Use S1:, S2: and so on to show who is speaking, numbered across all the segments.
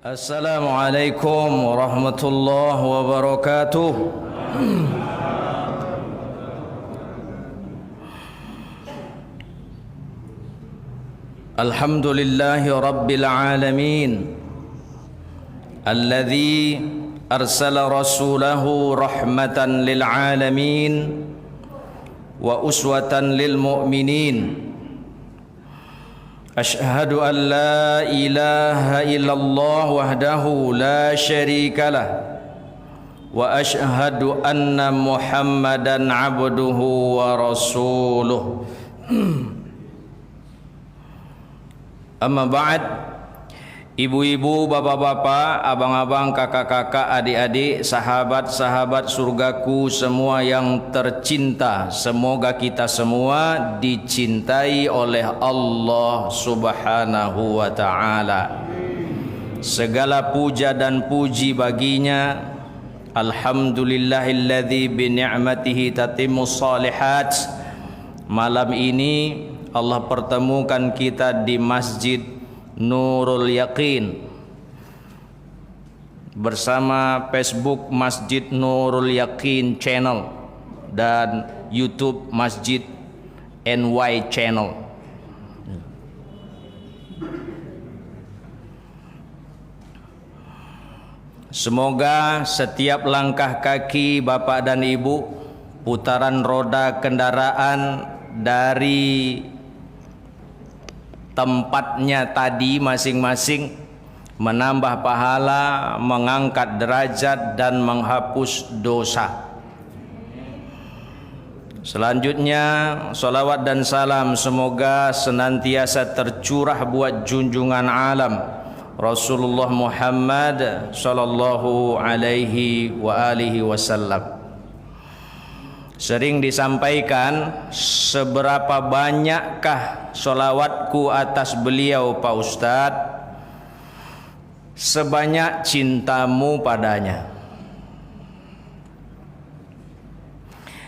S1: Assalamualaikum warahmatullahi wabarakatuh. Alhamdulillahi rabbil alamin, alladzi arsala rasulahu rahmatan lil alamin wa uswatan lil mu'minin. Ashhadu an la ilaha illallah wahdahu la syarika lah wa ashhadu anna Muhammadan abduhu wa rasuluh. Amma ba'd. Ibu-ibu, bapak-bapak, abang-abang, kakak-kakak, adik-adik, sahabat-sahabat surgaku semua yang tercinta, semoga kita semua dicintai oleh Allah Subhanahu wa ta'ala. Segala puja dan puji baginya. Alhamdulillahilladzi bi ni'matihi tatimmus shalihat. Malam ini Allah pertemukan kita di Masjid Nurul Yaqin bersama Facebook Masjid Nurul Yaqin Channel dan YouTube Masjid NY Channel. Semoga setiap langkah kaki bapak dan ibu, putaran roda kendaraan dari tempatnya tadi masing-masing menambah pahala, mengangkat derajat dan menghapus dosa. Selanjutnya salawat dan salam semoga senantiasa tercurah buat junjungan alam Rasulullah Muhammad sallallahu alaihi wa alihi wasallam. Sering disampaikan, seberapa banyakkah sholawatku atas beliau Pak Ustadz? Sebanyak cintamu padanya.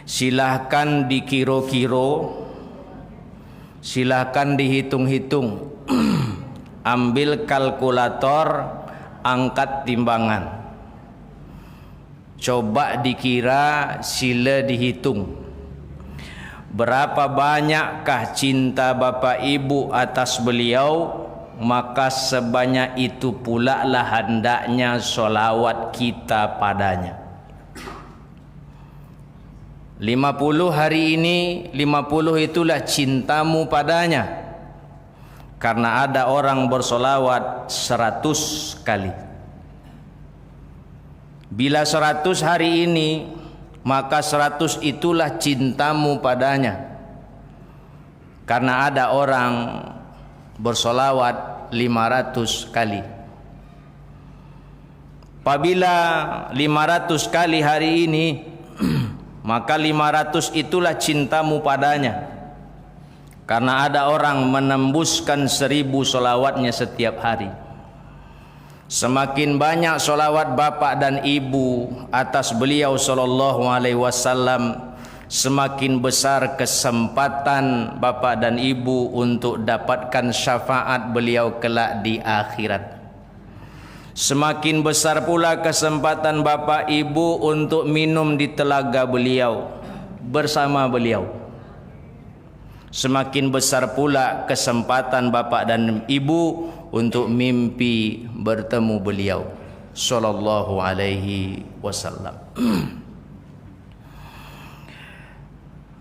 S1: Silahkan dikiro-kiro, silahkan dihitung-hitung. Ambil kalkulator, angkat timbangan. Coba dikira, sila dihitung. Berapa banyakkah cinta Bapak Ibu atas beliau, maka sebanyak itu pula lah hendaknya sholawat kita padanya. 50 hari ini, 50 itulah cintamu padanya. Karena ada orang bersolawat 100 kali. Bila 100 hari ini, maka 100 itulah cintamu padanya. Karena ada orang bersolawat 500 kali. Apabila 500 kali hari ini, maka 500 itulah cintamu padanya. Karena ada orang menembuskan 1000 solawatnya setiap hari. Semakin banyak solawat bapak dan ibu atas beliau sallallahu alaihi wasallam, semakin besar kesempatan bapak dan ibu untuk dapatkan syafaat beliau kelak di akhirat. Semakin besar pula kesempatan bapak ibu untuk minum di telaga beliau bersama beliau. Semakin besar pula kesempatan bapak dan ibu untuk mimpi bertemu beliau sallallahu alaihi wasallam.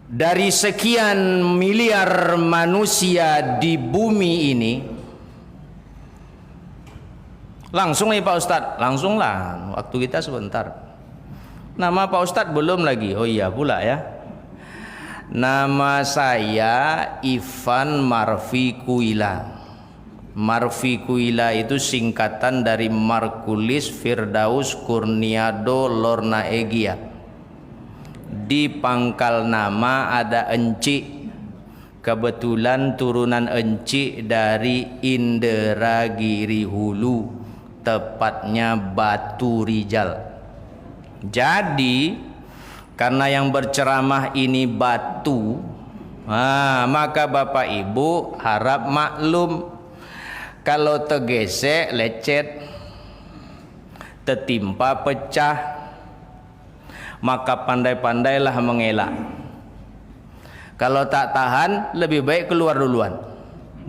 S1: Dari sekian miliar manusia di bumi ini, langsung nih Pak Ustadz, langsunglah, waktu kita sebentar. Nama Pak Ustadz belum lagi. Oh iya pula ya. Nama saya Ivan Marvikuila. Marvikuila itu singkatan dari Markulis Firdaus Kurniado Lorna Egia. Di pangkal nama ada Enci. Kebetulan turunan Enci dari Inderagiri Hulu, tepatnya Batu Rijal. Jadi karena yang berceramah ini batu, maka Bapak Ibu harap maklum kalau tergesek lecet. tertimpa pecah, maka pandai-pandailah mengelak. Kalau tak tahan, lebih baik keluar duluan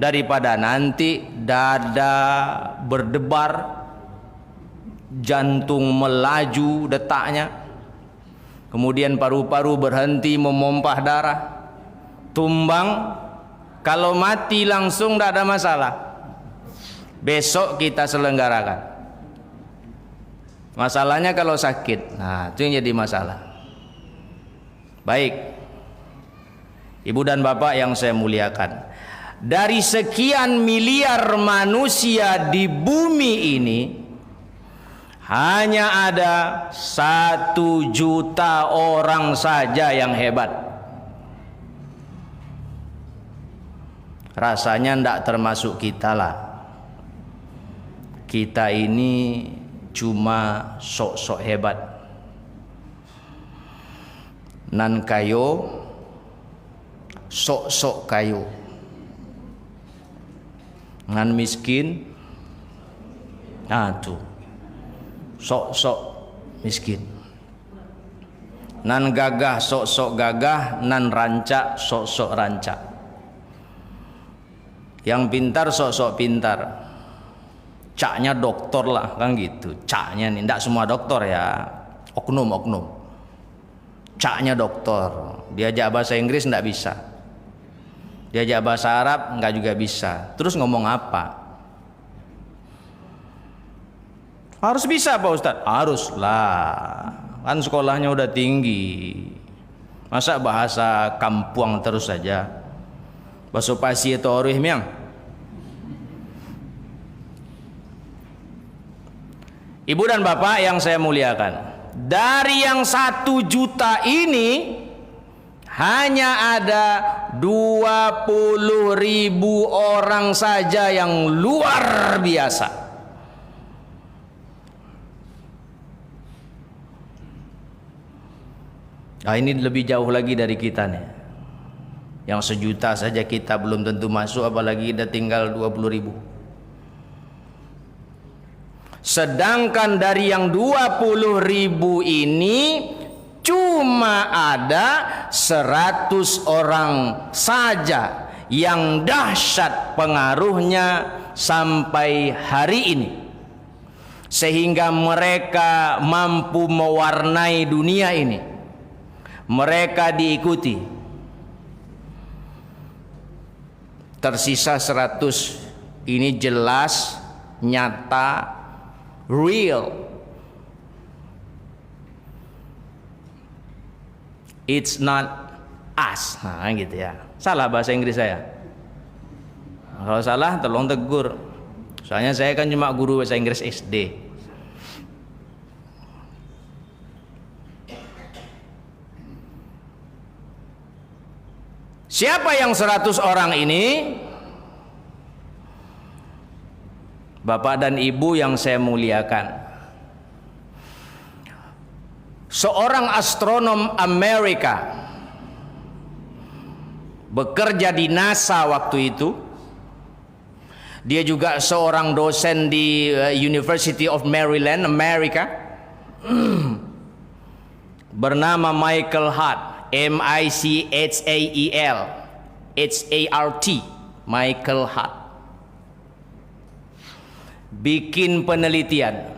S1: daripada nanti dada berdebar, jantung melaju detaknya, kemudian paru-paru berhenti memompah darah, tumbang. Kalau mati langsung tidak ada masalah, besok kita selenggarakan. Masalahnya kalau sakit, nah itu yang jadi masalah. Baik, Ibu dan Bapak yang saya muliakan, dari sekian miliar manusia di bumi ini, hanya ada 1 juta orang saja yang hebat. Rasanya tidak termasuk kita lah. Kita ini cuma sok-sok hebat. Nan kayo, sok-sok kayo. Nan miskin, nah tuh, sok-sok miskin. Nan gagah, sok-sok gagah. Nan rancak, sok-sok rancak. Yang pintar, sok-sok pintar. Caknya doktor lah, kan gitu. Caknya nih, tidak semua doktor ya, oknum-oknum. Caknya doktor, diajak bahasa Inggris tidak bisa, diajak bahasa Arab enggak juga bisa. Terus ngomong apa? Harus bisa Pak Ustadz? Haruslah, kan sekolahnya udah tinggi. Masa bahasa kampuang terus saja? Bahasa pasi atau orih miang? Ibu dan Bapak yang saya muliakan, dari yang 1 juta ini hanya ada 20.000 orang saja yang luar biasa. Nah, ini lebih jauh lagi dari kita nih. Yang 1 juta saja kita belum tentu masuk, apalagi kita tinggal 20.000. Sedangkan dari yang 20.000 ini cuma ada 100 orang saja yang dahsyat pengaruhnya sampai hari ini, sehingga mereka mampu mewarnai dunia ini. Mereka diikuti. Tersisa 100. Ini jelas, nyata, real. It's not us. Nah gitu ya. Salah bahasa Inggris saya. Kalau salah tolong tegur. Soalnya saya kan cuma guru bahasa Inggris SD. Siapa yang 100 orang ini? Bapak dan Ibu yang saya muliakan, seorang astronom Amerika bekerja di NASA waktu itu. Dia juga seorang dosen di University of Maryland, Amerika. Bernama Michael Hart, M-I-C-H-A-E-L H-A-R-T, Michael Hart. Bikin penelitian,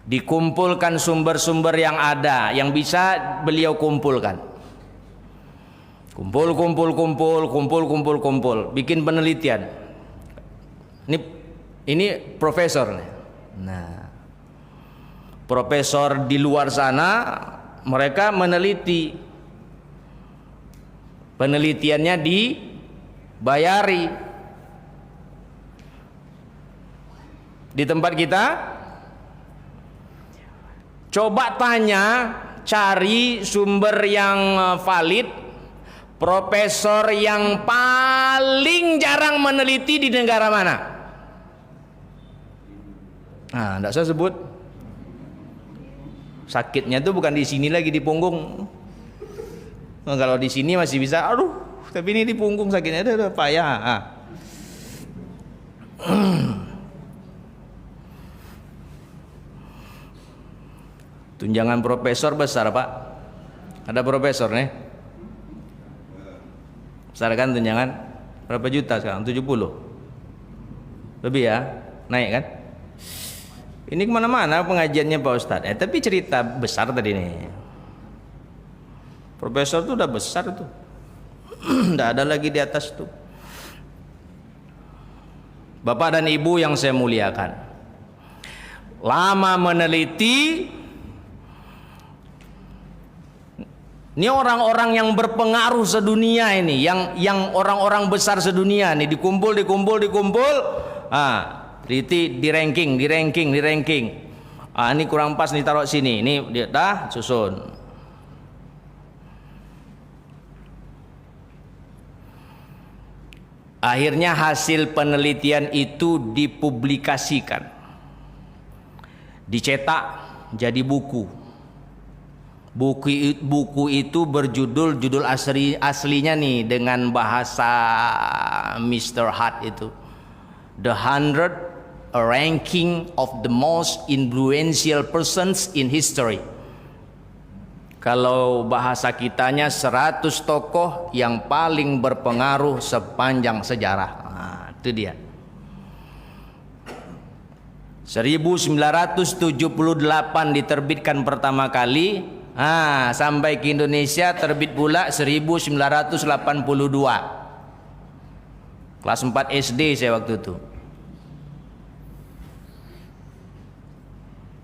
S1: dikumpulkan sumber-sumber yang ada, yang bisa beliau kumpulkan. Kumpul, bikin penelitian. Ini profesor nih. Nah, profesor di luar sana mereka meneliti, penelitiannya dibayari. Di tempat kita, coba tanya, cari sumber yang valid, profesor yang paling jarang meneliti di negara mana? Nah, tidak saya sebut. Sakitnya tuh bukan di sini lagi, di punggung. Nah, kalau di sini masih bisa, aduh, tapi ini di punggung sakitnya udah payah. Tunjangan profesor besar Pak. Ada profesor nih. Besar kan tunjangan? Berapa juta sekarang? 70 lebih ya? Naik kan? Ini kemana-mana pengajiannya Pak Ustadz. Tapi cerita besar tadi nih. Profesor tuh udah besar tuh. Tidak ada lagi di atas tuh. Bapak dan Ibu yang saya muliakan, lama meneliti, ini orang-orang yang berpengaruh sedunia ini, yang orang-orang besar sedunia nih dikumpul, di ranking. Ini kurang pas nih taruh sini, ini dia dah susun. Akhirnya hasil penelitian itu dipublikasikan, dicetak jadi buku. Buku itu judul aslinya nih dengan bahasa Mr. Hart itu, The 100 Ranking of the Most Influential Persons in History. Kalau bahasa kitanya 100 tokoh yang paling berpengaruh sepanjang sejarah. Nah, itu dia. 1978 diterbitkan pertama kali. Sampai ke Indonesia terbit pula 1982. Kelas 4 SD saya waktu itu.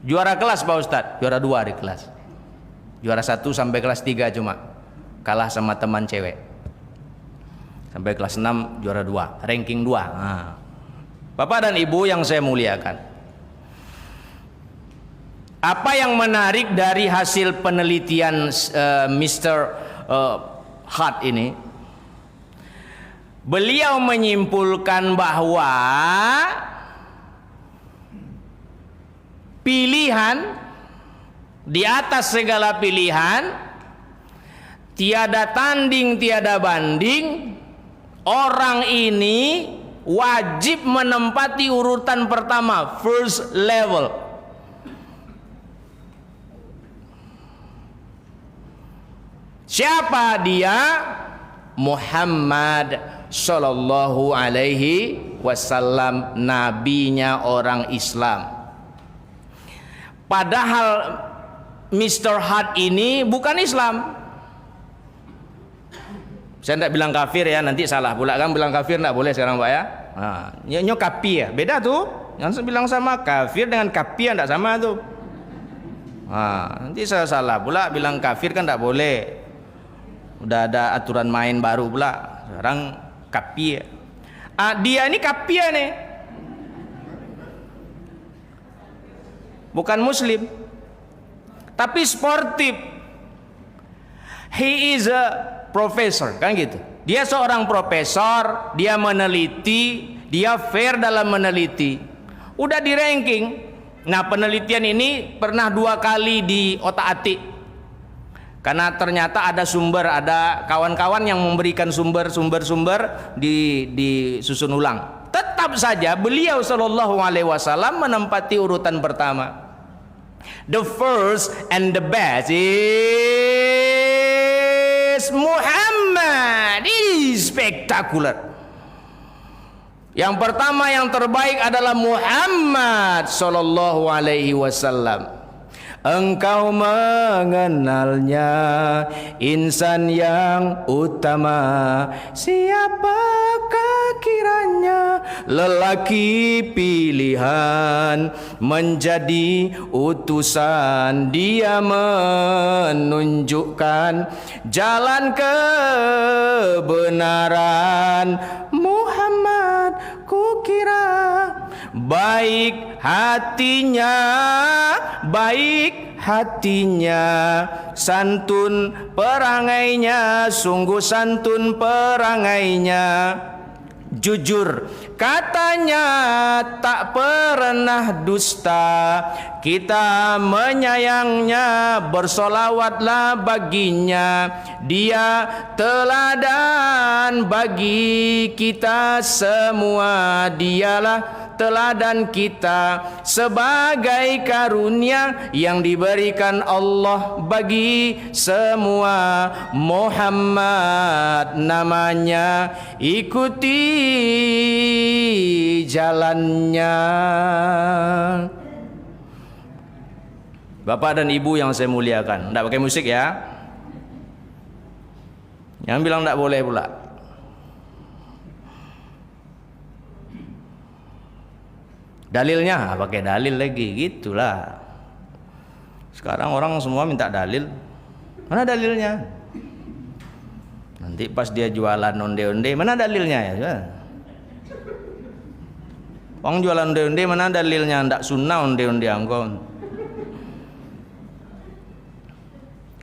S1: Juara kelas Pak Ustadz, juara 2 di kelas. Juara 1 sampai kelas 3 cuma kalah sama teman cewek. Sampai kelas 6 juara 2, ranking 2. Bapak dan Ibu yang saya muliakan, apa yang menarik dari hasil penelitian Mr. Hart ini? Beliau menyimpulkan bahwa pilihan di atas segala pilihan, tiada tanding, tiada banding, orang ini wajib menempati urutan pertama, first level. Siapa dia? Muhammad Sallallahu Alaihi Wasallam, nabinya orang Islam. Padahal Mr. Hart ini bukan Islam. Saya tidak bilang kafir ya, nanti salah pula kan, bilang kafir tidak boleh sekarang Pak ya. Nyo kapi ya, beda tuh. Jangan bilang sama kafir dengan kapi tidak sama tuh. Nanti saya salah pula bilang kafir kan tidak boleh. Udah ada aturan main baru pula. Sekarang kapi ya. Dia ini kapi ya nih. Bukan Muslim, tapi sportif. He is a professor, kan gitu. Dia seorang profesor, dia meneliti, dia fair dalam meneliti. Udah di ranking. Nah, penelitian ini pernah 2 kali di otak-atik. Karena ternyata ada sumber, ada kawan-kawan yang memberikan sumber-sumber disusun ulang. Tetap saja beliau Sallallahu Alaihi Wasallam menempati urutan pertama. The first and the best is Muhammad. Ini spektakuler. Yang pertama, yang terbaik adalah Muhammad Sallallahu Alaihi Wasallam. Engkau mengenalnya, insan yang utama. Siapakah kiranya lelaki pilihan menjadi utusan? Dia menunjukkan jalan kebenaran. Muhammad kukira baik hatinya, santun perangainya, sungguh santun perangainya, jujur katanya, tak pernah dusta. Kita menyayangnya, bersolawatlah baginya. Dia teladan bagi kita semua. Dialah teladan kita sebagai karunia yang diberikan Allah bagi semua. Muhammad namanya, ikuti jalannya. Bapak dan Ibu yang saya muliakan, tidak pakai musik ya. Yang bilang tidak boleh pula. Dalilnya pakai dalil lagi, gitulah. Sekarang orang semua minta dalil. Mana dalilnya? Nanti pas dia jualan onde-onde, mana dalilnya ya? Orang jualan onde-onde, mana dalilnya? Ndak sunnah onde-onde angkon.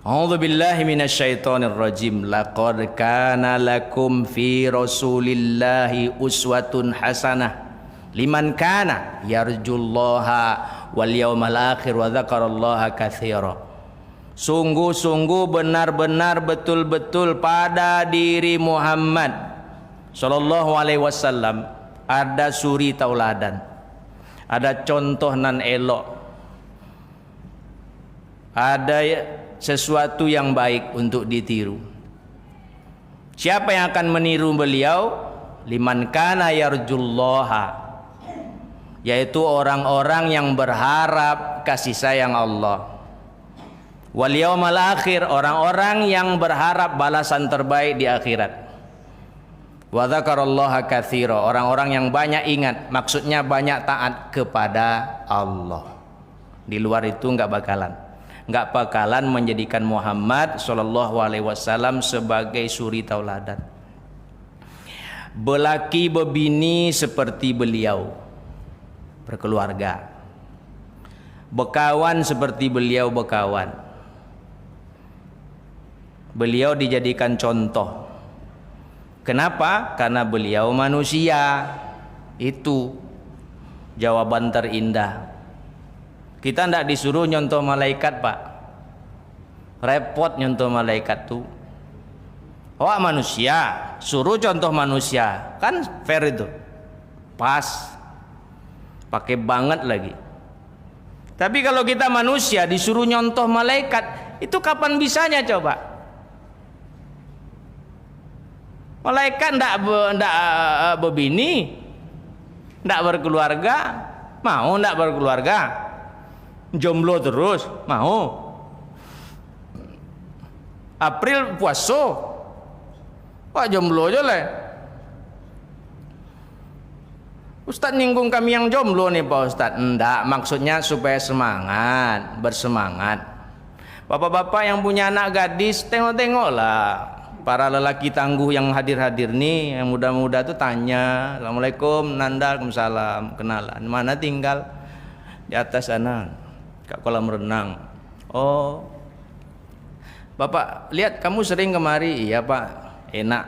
S1: A'udzu billahi minasyaitonir rajim. Laqad kana lakum fi Rasulillahi uswatun hasanah liman kana yarjullaha wal yawmal akhir wa dzakarallaha katsira. Sungguh-sungguh benar-benar betul-betul pada diri Muhammad sallallahu alaihi wasallam ada suri tauladan, ada contoh nan elok, ada sesuatu yang baik untuk ditiru. Siapa yang akan meniru beliau? Liman kana yarjullaha, yaitu orang-orang yang berharap kasih sayang Allah. Wal yaumal akhir, orang-orang yang berharap balasan terbaik di akhirat. Wa dzakarallaha katsira, orang-orang yang banyak ingat, maksudnya banyak taat kepada Allah. Di luar itu enggak bakalan menjadikan Muhammad sallallahu alaihi wasallam sebagai suri tauladan. Belaki bebini seperti beliau, berkeluarga. Bekawan seperti beliau bekawan. Beliau dijadikan contoh. Kenapa? Karena beliau manusia. Itu jawaban terindah. Kita tidak disuruh nyontoh malaikat, Pak. Repot nyontoh malaikat tuh. Oh, manusia, suruh contoh manusia. Kan fair itu. Pas. Pakai banget lagi. Tapi kalau kita manusia disuruh nyontoh malaikat, itu kapan bisanya coba? Malaikat tidak berbini, tidak berkeluarga. Mau tidak berkeluarga? Jomblo terus, mau? April puasa, Pak jomblo aja lah. Ustadz nyinggung kami yang jomblo nih Pak Ustadz. Enggak, maksudnya supaya semangat, bersemangat. Bapak-bapak yang punya anak gadis, tengok-tengoklah para lelaki tangguh yang hadir-hadir nih, yang muda-muda tuh tanya, Assalamualaikum, Nanda, Waalaikumsalam, kenalan, mana tinggal? Di atas sana, kat kolam renang. Oh, Bapak lihat kamu sering kemari. Iya Pak, enak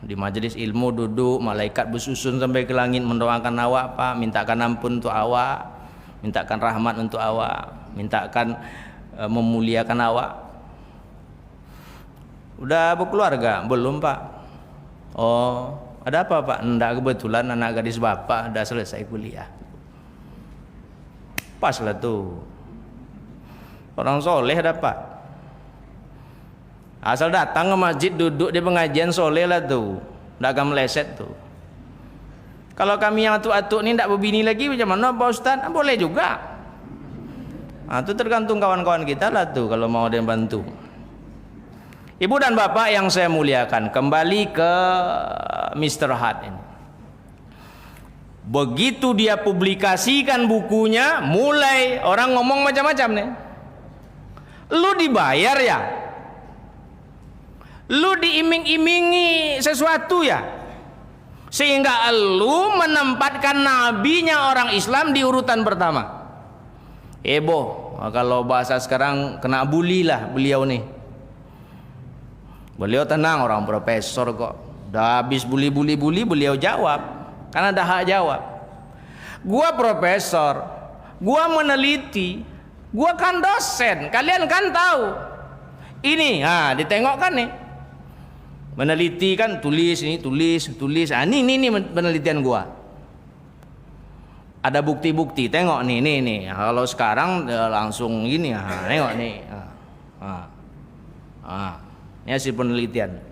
S1: di majelis ilmu duduk, malaikat bersusun sampai ke langit mendoakan awak Pak, mintakan ampun untuk awak, mintakan rahmat untuk awak, mintakan memuliakan awak. Udah berkeluarga? Belum Pak. Oh, ada apa Pak? Enggak, kebetulan anak gadis Bapak udah selesai kuliah. Pas lah tuh. Orang soleh dapat. Asal datang ke masjid, duduk di pengajian, soleh lah tuh. Nggak akan meleset tuh. Kalau kami yang atuk-atuk ini tidak berbini lagi, macam mana Pak Ustaz? Boleh juga. Nah, itu tergantung kawan-kawan kita lah tuh kalau mau ada yang bantu. Ibu dan bapak yang saya muliakan, kembali ke Mr. Hart ini. Begitu dia publikasikan bukunya, mulai orang ngomong macam-macam nih. Lu dibayar ya? Lu diiming-imingi sesuatu ya? Sehingga lu menempatkan nabinya orang Islam di urutan pertama. Heboh, kalau bahasa sekarang kena bully lah beliau nih. Beliau tenang, orang profesor kok. Udah habis bully beliau jawab. Karena ada hak jawab. Gua profesor, gua meneliti, gua kan dosen. Kalian kan tahu. Ini, ditengok kan nih. Meneliti kan tulis ini, tulis. Ini penelitian gua. Ada bukti-bukti, tengok nih. Kalau sekarang langsung gini, tengok nih. Ini hasil penelitian.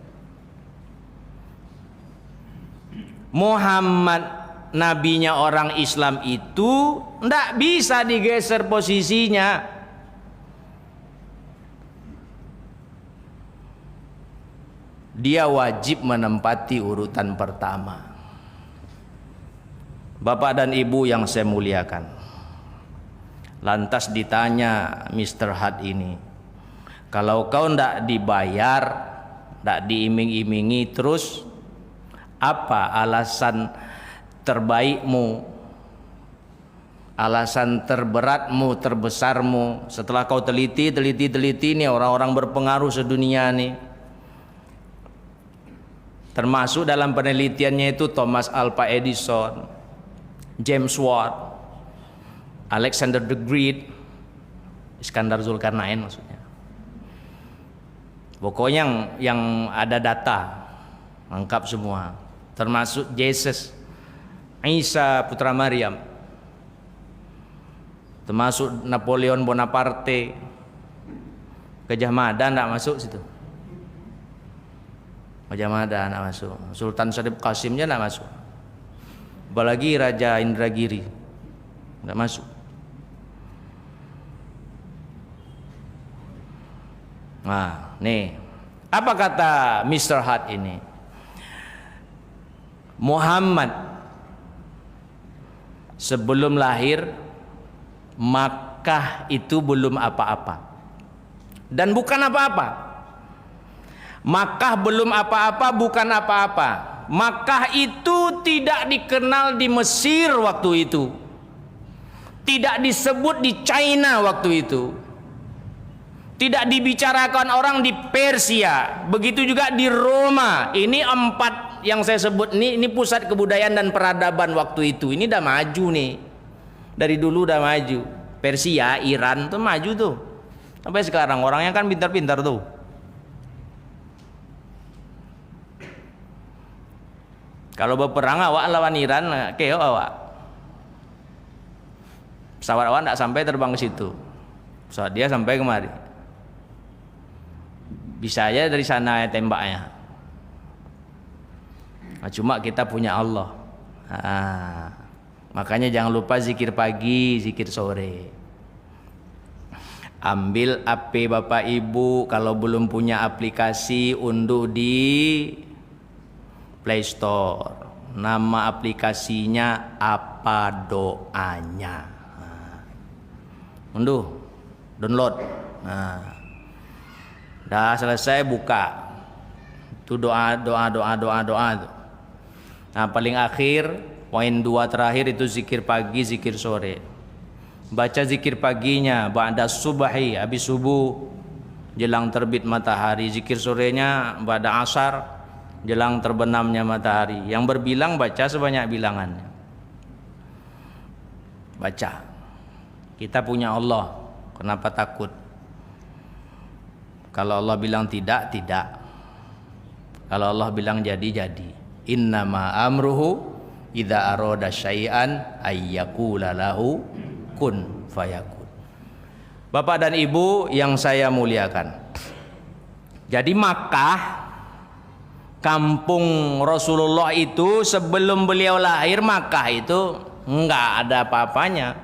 S1: Muhammad, nabinya orang Islam itu ndak bisa digeser posisinya. Dia wajib menempati urutan pertama. Bapak dan Ibu yang saya muliakan, lantas ditanya Mr. Had ini, kalau kau ndak dibayar, ndak diiming-imingi, terus apa alasan terbaikmu, alasan terberatmu, terbesarmu? Setelah kau teliti nih orang-orang berpengaruh sedunia nih, termasuk dalam penelitiannya itu Thomas Alva Edison, James Watt, Alexander the Great, Iskandar Zulkarnain maksudnya. Pokoknya yang ada data lengkap semua, termasuk Yesus, Isa putra Maryam, termasuk Napoleon Bonaparte. Gajah Mada enggak masuk situ. Gajah Mada enggak masuk. Sultan Syarif Qasimnya enggak masuk. Apalagi Raja Indragiri enggak masuk. Nah, nih apa kata Mr. Hart ini? Muhammad sebelum lahir Makkah itu belum apa-apa, dan bukan apa-apa. Makkah belum apa-apa, bukan apa-apa. Makkah itu tidak dikenal di Mesir waktu itu, tidak disebut di China waktu itu, tidak dibicarakan orang di Persia, begitu juga di Roma. Ini 4 yang saya sebut ini pusat kebudayaan dan peradaban waktu itu. Ini udah maju nih, dari dulu udah maju. Persia, Iran tuh maju tuh, sampai sekarang orangnya kan pintar-pintar tuh. Kalau berperang awak lawan Iran, keo awak. Pesawat awak tidak sampai terbang ke situ, pesawat dia sampai kemari. Bisa aja dari sana ya tembaknya. Nah, cuma kita punya Allah. Makanya jangan lupa zikir pagi, zikir sore. Ambil HP Bapak Ibu, kalau belum punya aplikasi unduh di Play Store. Nama aplikasinya Apa Doanya. Unduh, download. Dah selesai buka. Itu doa. Nah, paling akhir poin 2 terakhir itu zikir pagi, zikir sore. Baca zikir paginya ba'da subahi, habis subuh jelang terbit matahari. Zikir sorenya ba'da asar, jelang terbenamnya matahari. Yang berbilang baca sebanyak bilangannya. Baca. Kita punya Allah, kenapa takut? Kalau Allah bilang tidak, tidak. Kalau Allah bilang jadi, jadi. Innama amruhu idza arada syai'an ayyaqula lahu kun fayakun. Bapak dan Ibu yang saya muliakan. Jadi Makkah, kampung Rasulullah itu sebelum beliau lahir, Makkah itu enggak ada apa-apanya,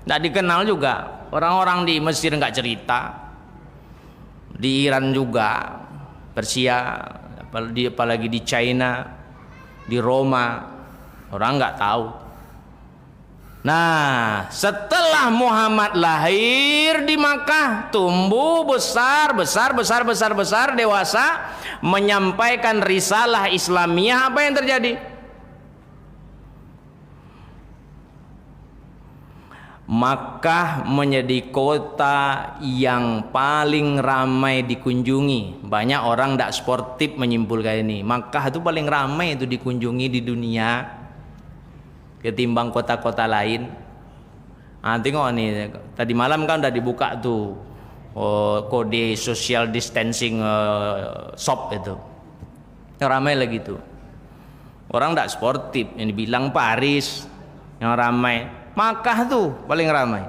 S1: enggak dikenal juga. Orang-orang di Mesir enggak cerita, di Iran juga, Persia, apalagi di China, di Roma, orang enggak tahu. Nah, setelah Muhammad lahir di Makkah, tumbuh besar, dewasa, menyampaikan risalah Islamiyah, apa yang terjadi? Makkah menjadi kota yang paling ramai dikunjungi. Banyak orang tidak sportif menyimpulkan ini. Makkah itu paling ramai itu dikunjungi di dunia ketimbang kota-kota lain. Nah, tengok nih, tadi malam kan udah dibuka tuh kode social distancing shop itu. Ramai lagi tuh. Orang tidak sportif, yang dibilang Paris yang ramai. Makkah tuh paling ramai.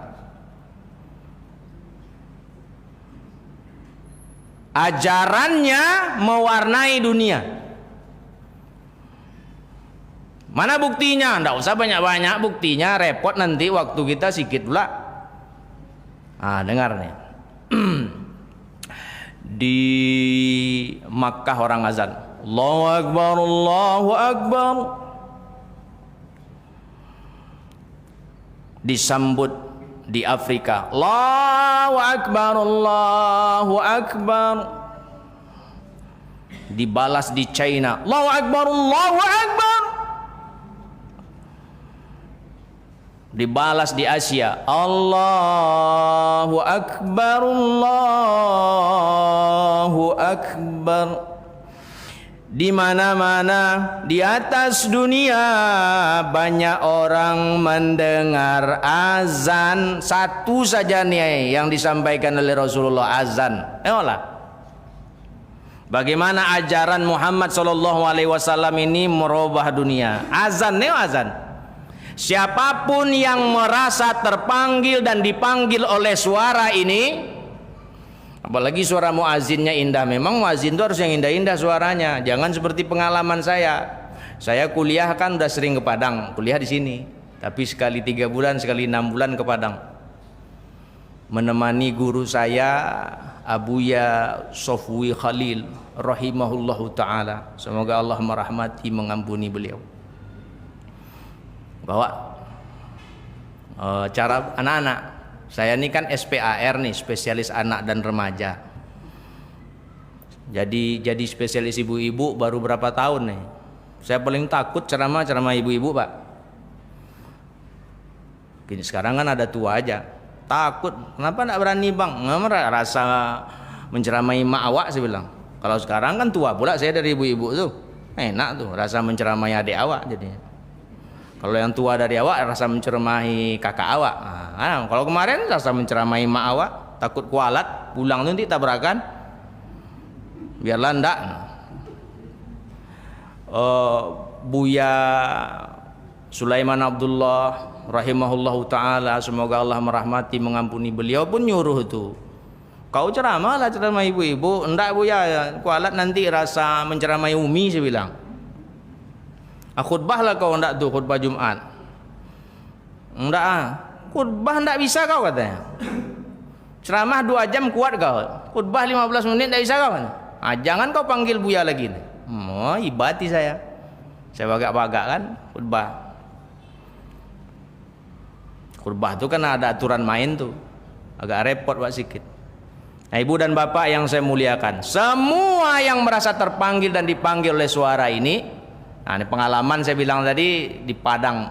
S1: Ajarannya mewarnai dunia. Mana buktinya? Nggak usah banyak-banyak buktinya, repot nanti waktu kita sedikit pula. Dengar nih. Di Makkah orang azan, Allahu Akbar, Allahu Akbar. Disambut di Afrika, Allahu Akbar, Allahu Akbar. Dibalas di China, Allahu Akbar, Allahu Akbar. Dibalas di Asia, Allahu Akbar, Allahu Akbar. Di mana-mana di atas dunia banyak orang mendengar azan. Satu saja nih yang disampaikan oleh Rasulullah, azan. Bagaimana ajaran Muhammad SAW ini merubah dunia. Azan, azan. Siapapun yang merasa terpanggil dan dipanggil oleh suara ini, apalagi suara muazzinnya indah. Memang muazzin itu harus yang indah-indah suaranya. Jangan seperti pengalaman saya. Saya kuliah kan udah sering ke Padang, kuliah di sini. Tapi sekali 3 bulan, sekali 6 bulan ke Padang. Menemani guru saya, Abuya Sofwi Khalil, rahimahullahu ta'ala. Semoga Allah merahmati, mengampuni beliau. Bawa cara anak-anak. Saya ini kan SPAR nih, spesialis anak dan remaja. Jadi spesialis ibu-ibu baru berapa tahun nih. Saya paling takut ceramah ibu-ibu, Pak. Gini, sekarang kan ada tua aja. Takut. Kenapa enggak berani, Bang? Rasa menceramai mak awak, saya bilang. Kalau sekarang kan tua pula saya dari ibu-ibu tuh. Enak tuh rasa menceramai adik awak jadinya. Kalau yang tua dari awak rasa menceramahi kakak awak. Kalau kemarin rasa menceramahi mak awak, takut kualat, pulang nanti tabrakan. Biarlah ndak. Buya Sulaiman Abdullah rahimahullahu taala, semoga Allah merahmati, mengampuni beliau pun nyuruh itu. Kau ceramah ibu-ibu, ndak Buya, kualat nanti rasa menceramahi Umi, saya bilang. Khutbahlah kau ndak tuh, khutbah Jumat. Ndak khutbah ndak bisa kau, katanya. Ceramah 2 jam kuat kau. Khutbah 15 menit ndak bisa kau. Jangan kau panggil Buya lagi nih. Ibati saya. Saya bagak-bagak kan khutbah. Khutbah itu kan ada aturan main tuh. Agak repot Pak sikit. Nah, Ibu dan Bapak yang saya muliakan, semua yang merasa terpanggil dan dipanggil oleh suara ini. Nah, ini pengalaman saya bilang tadi di Padang.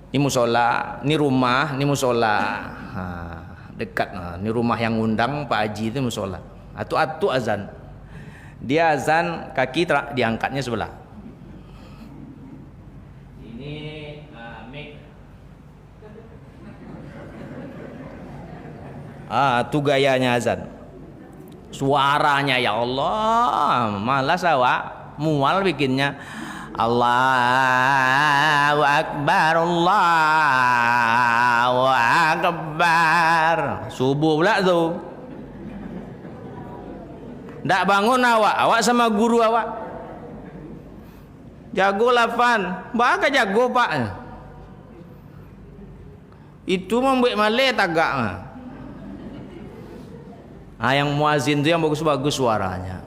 S1: Ini musola, ini rumah, ini musola. Dekat. Ini rumah yang ngundang Pak Haji itu musola. Atu-atu azan. Dia azan, kaki diangkatnya sebelah. Ini mic. Itu gayanya azan. Suaranya ya Allah, malas awak. Mual bikinnya. Allahu Akbar, Allahu Akbar. Subuh pula tuh. Ndak bangun awak sama guru awak. Jago lafan, baka jago Pak. Itu membuat malih tagak. Yang muazin itu yang bagus-bagus suaranya.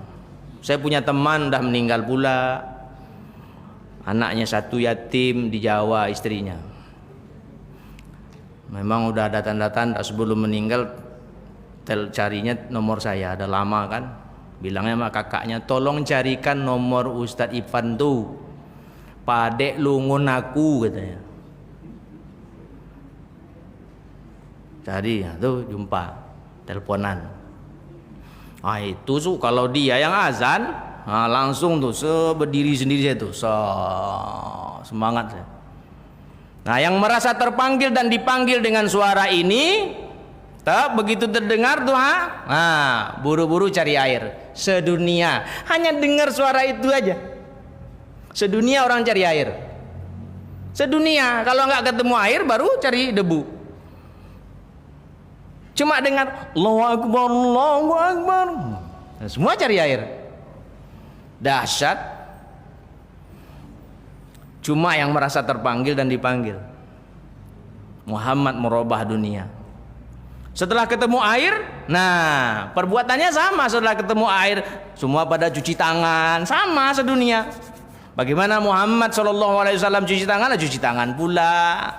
S1: Saya punya teman dah meninggal pula. Anaknya 1 yatim di Jawa, istrinya. Memang udah ada tanda-tanda sebelum meninggal carinya nomor saya, ada lama kan. Bilangnya sama kakaknya, tolong carikan nomor Ustadz Ivan tuh. Padek lungun aku, katanya. Cari, tuh jumpa, teleponan. Itu tuh kalau dia yang azan, langsung tuh berdiri sendiri saya tuh, semangat saya. Nah, yang merasa terpanggil dan dipanggil dengan suara ini, begitu terdengar tuh, buru-buru cari air. Sedunia hanya dengar suara itu aja. Sedunia orang cari air. Sedunia. Kalau nggak ketemu air baru cari debu. Cuma dengar Allahu Akbar, Allahu Akbar, semua cari air. Dahsyat. Cuma yang merasa terpanggil dan dipanggil. Muhammad merubah dunia. Setelah ketemu air, nah perbuatannya sama. Setelah ketemu air, semua pada cuci tangan, sama sedunia. Bagaimana Muhammad SAW cuci tangan? Cuci tangan pula.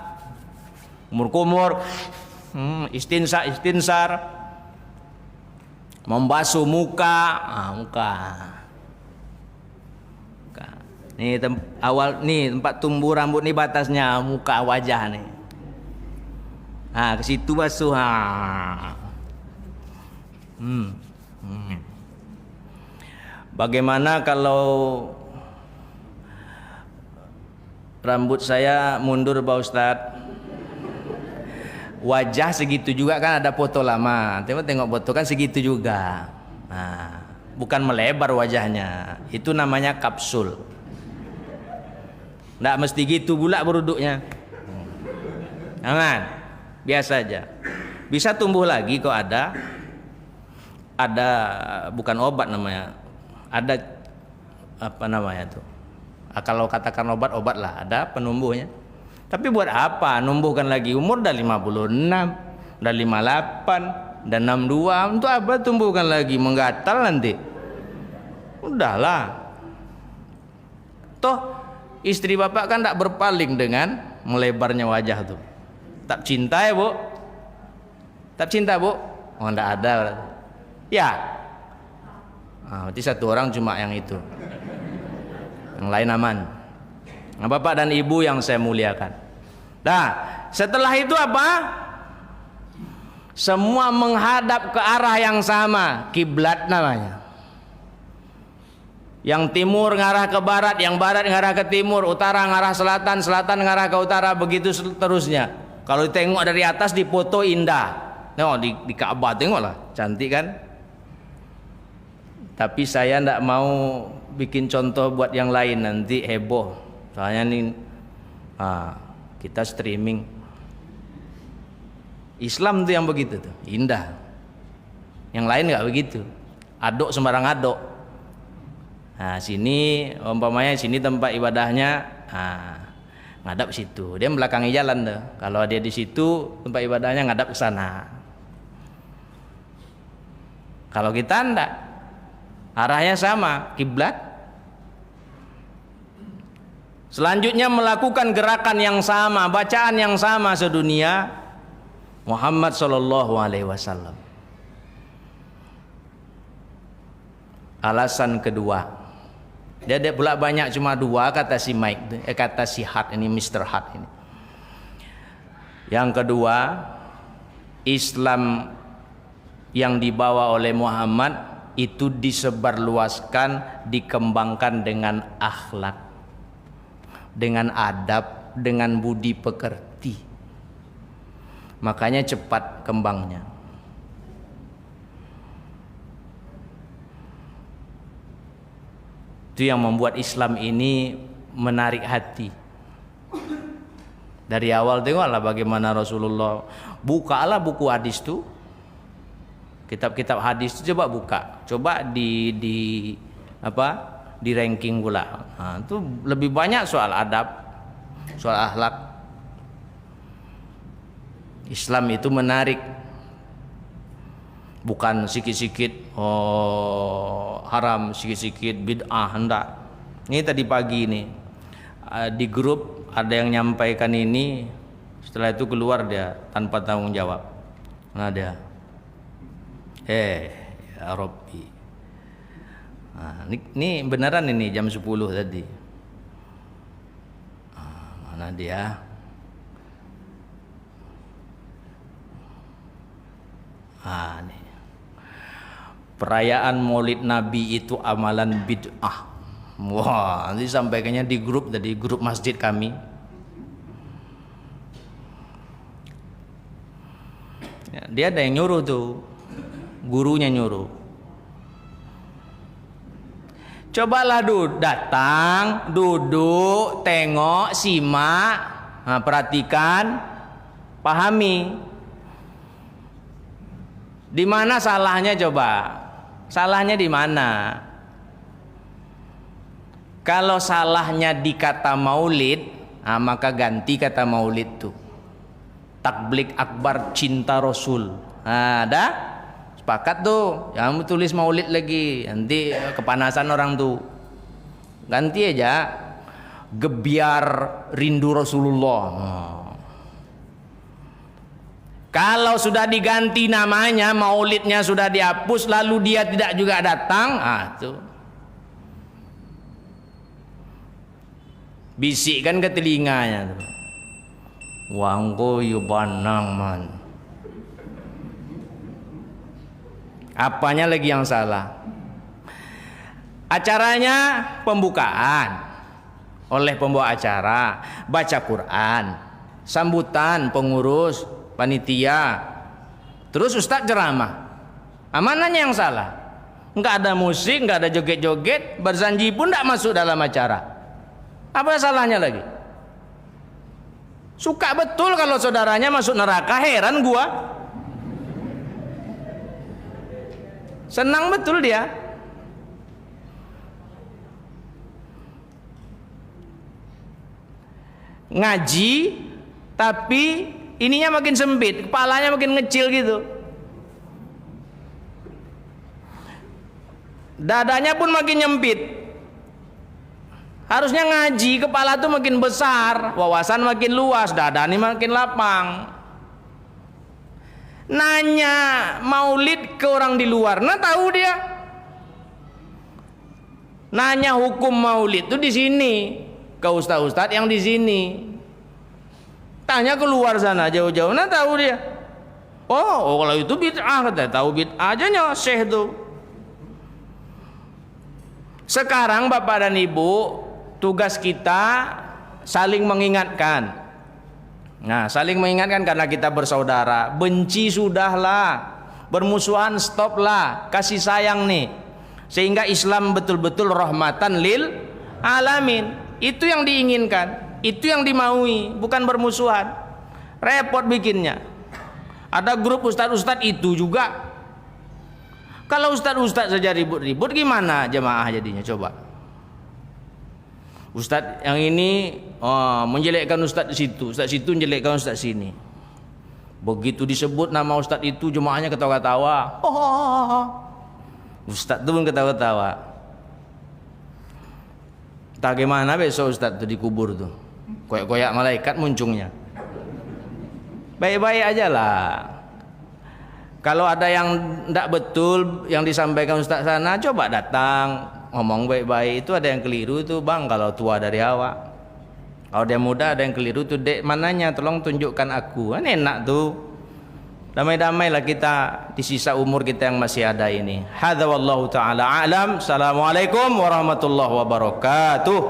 S1: Kumur-kumur, istinsar, membasuh muka, muka. Nih tempat tumbuh rambut nih batasnya muka wajah nih. Ke situ basuh. Bagaimana kalau rambut saya mundur Pak Ustadz? Wajah segitu juga kan, ada foto lama. Tengok foto kan segitu juga. Bukan melebar wajahnya. Itu namanya kapsul. Nggak mesti gitu pula beruduknya. Jangan, biasa aja. Bisa tumbuh lagi kok ada bukan obat namanya. Ada apa namanya tuh? Kalau katakan obat lah, ada penumbuhnya. Tapi buat apa numbuhkan lagi? Umur udah 56, udah 58, udah 62, untuk apa tumbuhkan lagi? Menggatal nanti. Udahlah. Toh istri bapak kan tak berpaling dengan melebarnya wajah tuh. Tak cinta ya Bu? Tak cinta Bu? Oh enggak ada. Ya. Berarti satu orang cuma yang itu. Yang lain aman. Nah, bapak dan ibu yang saya muliakan. Nah, setelah itu apa? Semua menghadap ke arah yang sama, kiblat namanya. Yang timur ngarah ke barat, yang barat ngarah ke timur, utara ngarah selatan, selatan ngarah ke utara, begitu seterusnya. Kalau ditengok dari atas dipoto indah. Tengok di Ka'bah, tengoklah, cantik kan? Tapi saya ndak mau bikin contoh buat yang lain, nanti heboh. Soalnya nih kita streaming. Islam tuh yang begitu tuh, indah. Yang lain nggak begitu. Aduk sembarang aduk. Nah, sini umpamanya sini tempat ibadahnya, ngadap situ. Dia belakangi jalan tuh. Kalau dia di situ tempat ibadahnya ngadap ke sana. Kalau kita enggak, arahnya sama, kiblat. Selanjutnya melakukan gerakan yang sama, bacaan yang sama sedunia. Muhammad sallallahu alaihi wasallam. Alasan kedua. Dia pula banyak, cuma dua kata si Mike, kata si Hart ini, Mr. Hart ini. Yang kedua, Islam yang dibawa oleh Muhammad itu disebarluaskan, dikembangkan dengan akhlak, dengan adab, dengan budi pekerti. Makanya cepat kembangnya. Itu yang membuat Islam ini menarik hati. Dari awal tengoklah bagaimana Rasulullah, bukalah buku hadis tuh, kitab-kitab hadis itu coba buka, coba di ranking pula. Itu lebih banyak soal adab, soal akhlak. Islam itu menarik, bukan sikit-sikit haram, sikit-sikit bid'ah, hendak. Ini tadi pagi ini di grup ada yang nyampaikan ini, setelah itu keluar dia tanpa tanggung jawab. Nah dia, ya Rabbi, ini beneran ini jam 10 tadi. Mana dia? Nih. Perayaan Maulid Nabi itu amalan bid'ah. Wah, nanti sampaikannya di grup tadi, grup masjid kami. Ya, dia ada yang nyuruh tuh, gurunya nyuruh. Cobalah datang, duduk, tengok, simak, perhatikan, pahami. Di mana salahnya coba? Salahnya di mana? Kalau salahnya di kata maulid, maka ganti kata maulid tuh. Takblik akbar cinta Rasul. Ada? Sepakat tuh, jangan tulis maulid lagi, nanti kepanasan orang tuh. Ganti aja, gebiar rindu Rasulullah. Kalau sudah diganti namanya, maulidnya sudah dihapus, lalu dia tidak juga datang, tuh. Bisikkan ke telinganya tuh. Wangko yubanang man. Apanya lagi yang salah? Acaranya pembukaan oleh pembawa acara, baca Quran, sambutan pengurus, panitia, terus ustadz ceramah. Mananya yang salah? Enggak ada musik, enggak ada joget-joget, berzanji pun enggak masuk dalam acara. Apa salahnya lagi? Suka betul kalau saudaranya masuk neraka, heran gua. Senang betul dia. Ngaji tapi ininya makin sempit, kepalanya makin ngecil gitu. Dadanya pun makin nyempit. Harusnya ngaji, kepala tuh makin besar, wawasan makin luas, dada ini makin lapang. Nanya maulid ke orang di luar, nah tahu dia. Nanya hukum maulid tuh di sini ke ustaz-ustaz yang di sini. Tanya ke luar sana jauh-jauh, nah tahu dia. Oh kalau itu bid'ah, kata tahu bid'ah aja nyoseh tuh. Sekarang Bapak dan Ibu, tugas kita saling mengingatkan. Nah, saling mengingatkan karena kita bersaudara. Benci sudahlah, bermusuhan stoplah, kasih sayang nih. Sehingga Islam betul-betul rahmatan lil alamin. Itu yang diinginkan, itu yang dimaui, bukan bermusuhan. Repot bikinnya. Ada grup ustadz-ustadz itu juga. Kalau ustadz-ustadz saja ribut-ribut, gimana jemaah jadinya coba? Ustadz yang ini menjelekkan ustadz situ, ustadz situ menjelekkan ustadz sini. Begitu disebut nama ustadz itu, jemaahnya ketawa-tawa. Ustadz itu pun ketawa-tawa. Tak gimana besok ustadz itu dikubur tuh, koyak-koyak malaikat muncungnya. Baik-baik aja lah. Kalau ada yang tidak betul yang disampaikan ustadz sana, coba datang. Ngomong baik-baik. Itu ada yang keliru itu bang, kalau tua dari awak. Kalau dia muda ada yang keliru tuh, dek mananya, tolong tunjukkan aku. Kan enak tuh. Damai-damailah kita di sisa umur kita yang masih ada ini. Hadza wallahu taala alam. Assalamualaikum warahmatullahi wabarakatuh.